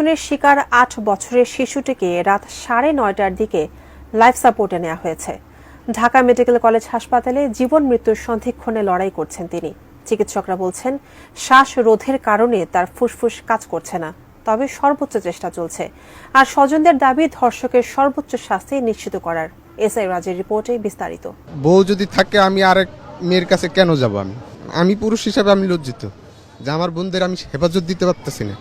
ধর্ষণের শিকার ৮ বছরের শিশুটিকে রাত 9:30টার দিকে লাইফ সাপোর্টে নেওয়া হয়েছে। ঢাকা মেডিকেল কলেজ হাসপাতালে জীবন মৃত্যুর সন্ধিক্ষণে লড়াই করছেন তিনি। চিকিৎসকরা বলছেন শ্বাসরোধের কারণে তার ফুসফুস কাজ করছে না, তবে সর্বোচ্চ চেষ্টা চলছে। আর স্বজনদের দাবি ধর্ষকের সর্বোচ্চ শাস্তি নিশ্চিত করার। এসআই রাজের রিপোর্টে বিস্তারিত। বউ যদি থাকে আমি আরেক মেয়ের কাছে কেন যাব? আমি পুরুষ হিসাবে আমি লজ্জিত যে আমার বোনদের আমি হেফাজত দিতে পারতেছি না।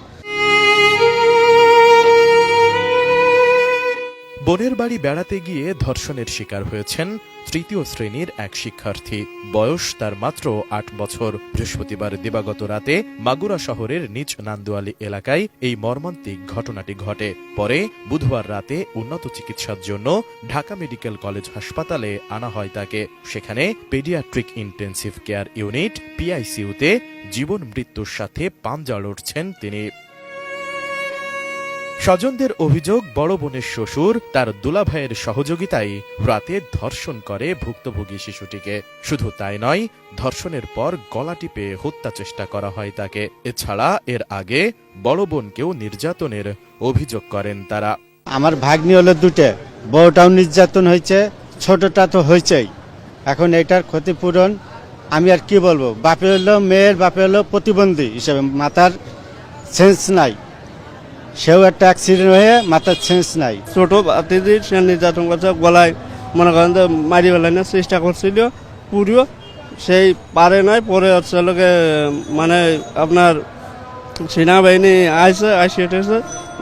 বোনের বাড়ি বেড়াতে গিয়ে ধর্ষণের শিকার হয়েছেন তৃতীয় শ্রেণীর এক শিক্ষার্থী। বয়স তার মাত্র ৮ বছর। বৃহস্পতিবার দিবাগত রাতে মাগুরা শহরের নিচ নান্দুয়ালি এলাকায় এই মর্মান্তিক ঘটনাটি ঘটে। পরে বুধবার রাতে উন্নত চিকিৎসার জন্য ঢাকা মেডিকেল কলেজ হাসপাতালে আনা হয় তাকে। সেখানে পেডিয়াট্রিক ইন্টেন্সিভ কেয়ার ইউনিট পিআইসিইউতে জীবন মৃত্যুর সাথে পাঞ্জা লড়ছেন তিনি। স্বজনদের অভিযোগ, বড় বোনের শ্বশুর তার দুলাভাইয়ের সহযোগিতায় রাতে ধর্ষণ করে ভুক্তভোগী শিশুটিকে। শুধু তাই নয়, ধর্ষণের পর গলা টিপে হত্যা চেষ্টা করা হয় তাকে। এছাড়া এর আগে বড় বোনকেও নির্যাতনের অভিযোগ করেন তারা। আমার ভাগ্নি হলো দুটো, বউটাও নির্যাতন হয়েছে, ছোটটা তো হয়েছেই। এখন এটার ক্ষতিপূরণ আমি আর কি বলবো? বাপে হলো, মেয়ের বাপে হলো প্রতিবন্ধী হিসেবে, মাথার সেন্স নাই। সেও একটা অ্যাক্সিডেন্ট হয়ে মাথার সেন্স নাই। ছোট বাতিদির সে নির্যাতন করছে, গলায় মনে করেন যে মারি বেলানোর চেষ্টা করছিল, পুরিও সেই পারে নাই। পরে হচ্ছে লোকে মানে আপনার সেনাবাহিনী আইসে উঠেছে,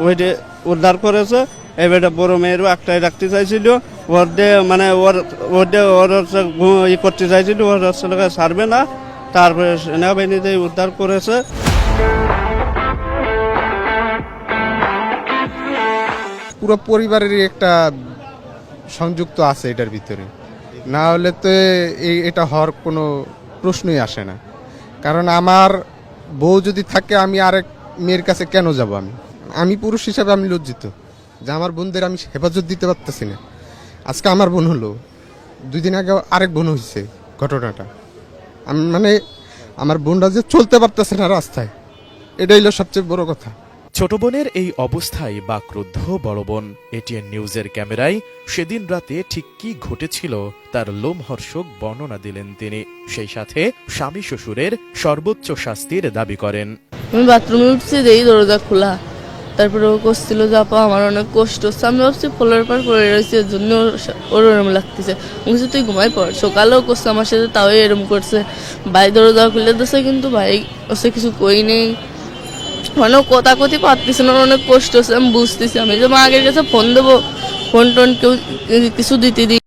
ওইটা উদ্ধার করেছে। এবারে বড় মেয়েরও একটাই রাখতে চাইছিল, ওর দিয়ে মানে ওর হচ্ছে ই করতে চাইছিল, ওর হচ্ছে লোকে ছাড়বে না। তারপরে সেনাবাহিনীতে উদ্ধার করেছে। পুরো পরিবারেরই একটা সংযুক্ত আছে এটার ভিতরে, না হলে তো এটা হওয়ার কোনো প্রশ্নই আসে না। কারণ আমার বউ যদি থাকে আমি আরেক মেয়ের কাছে কেন যাব? আমি পুরুষ হিসাবে আমি লজ্জিত যে আমার বোনদের আমি হেফাজত দিতে পারতেছি না। আজকে আমার বোন হলো, 2 দিন আগে আরেক বোন হয়েছে ঘটনাটা। আমি মানে আমার বোনরা যে চলতে পারতেছে না রাস্তায়, এটাই হলো সবচেয়ে বড় কথা। ছোট বোনের এই অবস্থায় বাকরুদ্ধ বড় বোন। এটিএন নিউজের ক্যামেরায় সেদিন রাতে ঠিক কি ঘটেছিল তার লোমহর্ষক বর্ণনা দিলেন তিনি। সেই সাথে স্বামী শ্বশুরের সর্বোচ্চ শাস্তির দাবি করেন। আমি বাথরুমে উঠছি, যেই দরজা খোলা, তারপরে ও করছিল যে আপা আমার অনেক কষ্ট হচ্ছে। আমি ভাবছি ফলের পর পড়ে রয়েছে, এর জন্য ওর এরম লাগতেছে। বলছি তুই ঘুমাই পড়। সকালেও করছে আমার সাথে, তাও এরম করছে। ভাই দরজা খুলে দিচ্ছে, কিন্তু ভাই ওসে কিছু কই নেই, মানে কথা কথি পারতেছে না, অনেক কষ্ট হচ্ছে। আমি বুঝতেছি, আমি যে মা আগের কাছে ফোন দেবো, ফোন টোন কেউ কিছু দিতে দিই।